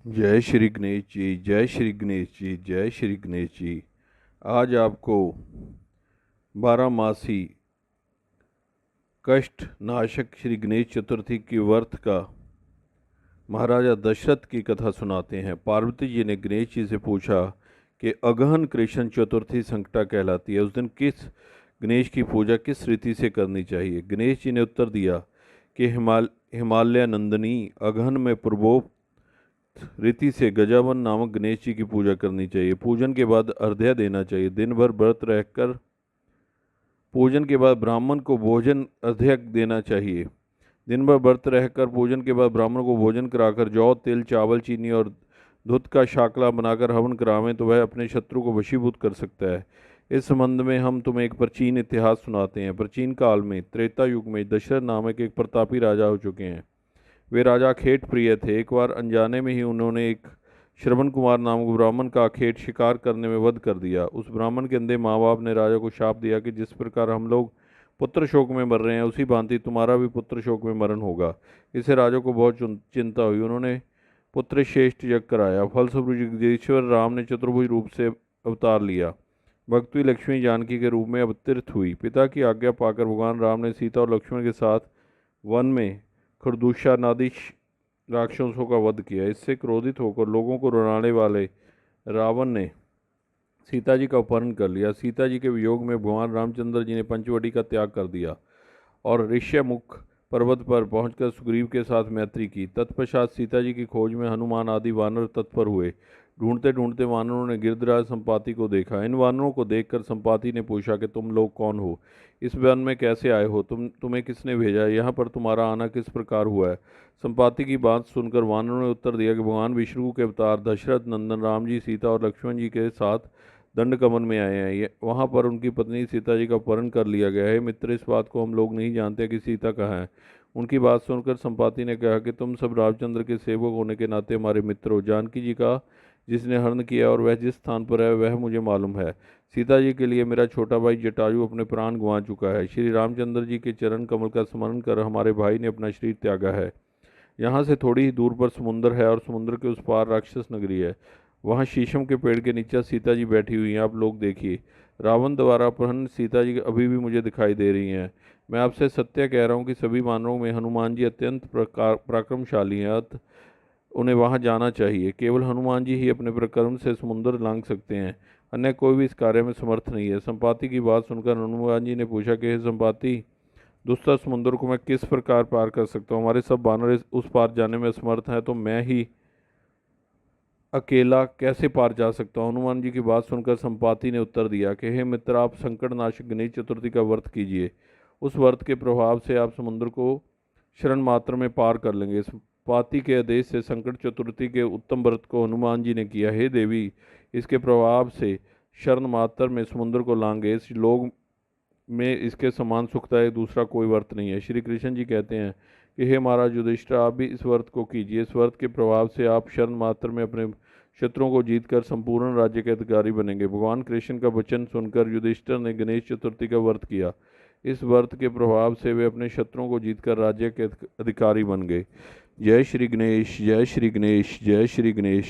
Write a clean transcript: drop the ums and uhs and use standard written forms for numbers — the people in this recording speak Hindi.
जय श्री गणेश जी, जय श्री गणेश जी, जय श्री गणेश जी। आज आपको 12 मासी कष्ट नाशक श्री गणेश चतुर्थी की व्रत का महाराजा दशरथ की कथा सुनाते हैं। पार्वती जी ने गणेश जी से पूछा कि अगहन कृष्ण चतुर्थी संकटा कहलाती है, उस दिन किस गणेश की पूजा किस रीति से करनी चाहिए। गणेश जी ने उत्तर दिया कि हिमालय नंदनी अगहन में पूर्वोक्त रीति से गजावन नामक गणेश जी की पूजा करनी चाहिए। पूजन के बाद अर्घ्य देना चाहिए। दिन भर व्रत रहकर पूजन के बाद ब्राह्मण को भोजन अर्घ्य देना चाहिए। दिन भर व्रत रहकर पूजन के बाद ब्राह्मण को भोजन कराकर जौ तिल चावल चीनी और दूध का शाकला बनाकर हवन करावें तो वह अपने शत्रु को वशीभूत कर सकता है। इस संबंध में हम तुम्हें एक प्राचीन इतिहास सुनाते हैं। प्राचीन काल में त्रेता युग में दशरथ नामक एक प्रतापी राजा हो चुके हैं। वे राजा अखेट प्रिय थे। एक बार अनजाने में ही उन्होंने एक श्रवण कुमार नामक ब्राह्मण का अखेट शिकार करने में वध कर दिया। उस ब्राह्मण के अंधे माँ बाप ने राजा को शाप दिया कि जिस प्रकार हम लोग पुत्र शोक में मर रहे हैं उसी भांति तुम्हारा भी पुत्र शोक में मरण होगा। इससे राजा को बहुत चिंता हुई। उन्होंने पुत्र श्रेष्ठ यज्ञ कराया। फलस्वरूप जगदीश्वर राम ने चतुर्भुज रूप से अवतार लिया। भक्ति लक्ष्मी जानकी के रूप में अवतरित हुई। पिता की आज्ञा पाकर भगवान राम ने सीता और लक्ष्मण के साथ वन में खरदूषा नादी राक्षसों का वध किया। इससे क्रोधित होकर लोगों को रुलाने वाले रावण ने सीता जी का अपहरण कर लिया। सीता जी के वियोग में भगवान रामचंद्र जी ने पंचवटी का त्याग कर दिया और ऋष्यमुख पर्वत पर पहुंचकर सुग्रीव के साथ मैत्री की। तत्पश्चात सीता जी की खोज में हनुमान आदि वानर तत्पर हुए। ढूंढते ढूंढते वानरों ने गिरधराज संपाति को देखा। इन वानरों को देखकर संपाति ने पूछा कि तुम लोग कौन हो, इस वन में कैसे आए हो, तुम्हें किसने भेजा, यहाँ पर तुम्हारा आना किस प्रकार हुआ है। संपाति की बात सुनकर वानरों ने उत्तर दिया कि भगवान विष्णु के अवतार दशरथ नंदन राम जी सीता और लक्ष्मण जी के साथ दंडकमन में आए हैं। वहाँ पर उनकी पत्नी सीता जी का अपहरण कर लिया गया है। मित्र, इस बात को हम लोग नहीं जानते कि सीता कहाँ है। उनकी बात सुनकर संपाति ने कहा कि तुम सब रामचंद्र के सेवक होने के नाते हमारे मित्र हो। जानकी जी का जिसने हरण किया और वह जिस स्थान पर है वह मुझे मालूम है। सीता जी के लिए मेरा छोटा भाई जटायु अपने प्राण गंवा चुका है। श्री रामचंद्र जी के चरण कमल का स्मरण कर हमारे भाई ने अपना शरीर त्यागा है। यहाँ से थोड़ी ही दूर पर समुद्र है और समुद्र के उस पार राक्षस नगरी है। वहाँ शीशम के पेड़ के नीचे सीता जी बैठी हुई हैं। आप लोग देखिए। रावण द्वारा अपहरण सीता जी अभी भी मुझे दिखाई दे रही हैं। मैं आपसे सत्य कह रहा हूँ कि सभी वानरों में हनुमान जी अत्यंत पराक्रमशाली हैं। उन्हें वहां जाना चाहिए। केवल हनुमान जी ही अपने प्रक्रम से समुद्र लांघ सकते हैं, अन्य कोई भी इस कार्य में समर्थ नहीं है। संपाति की बात सुनकर हनुमान जी ने पूछा कि हे संपाति, दुस्तर समुद्र को मैं किस प्रकार पार कर सकता हूँ। हमारे सब वानर उस पार जाने में असमर्थ हैं, तो मैं ही अकेला कैसे पार जा सकता हूँ। हनुमान जी की बात सुनकर संपाति ने उत्तर दिया कि हे मित्र, आप संकट नाशक गणेश चतुर्थी का व्रत कीजिए। उस व्रत के प्रभाव से आप समुद्र को क्षण मात्र में पार कर लेंगे। संपाति के आदेश से संकट चतुर्थी के उत्तम व्रत को हनुमान जी ने किया। हे देवी, इसके प्रभाव से क्षण मात्र में समुद्र को लांघे। इस लोक में इसके समान सुखदायक दूसरा कोई व्रत नहीं है। श्री कृष्ण जी कहते हैं कि हे महाराज युधिष्ठिर, आप भी इस व्रत को कीजिए। इस व्रत के प्रभाव से आप क्षण मात्र में अपने शत्रुओं को जीतकर संपूर्ण राज्य के अधिकारी बनेंगे। भगवान कृष्ण का वचन सुनकर युधिष्ठिर ने गणेश चतुर्थी का व्रत किया। इस व्रत के प्रभाव से वे अपने शत्रुओं को जीतकर राज्य के अधिकारी बन गए। जय श्री गणेश, जय श्री गणेश, जय श्री गणेश।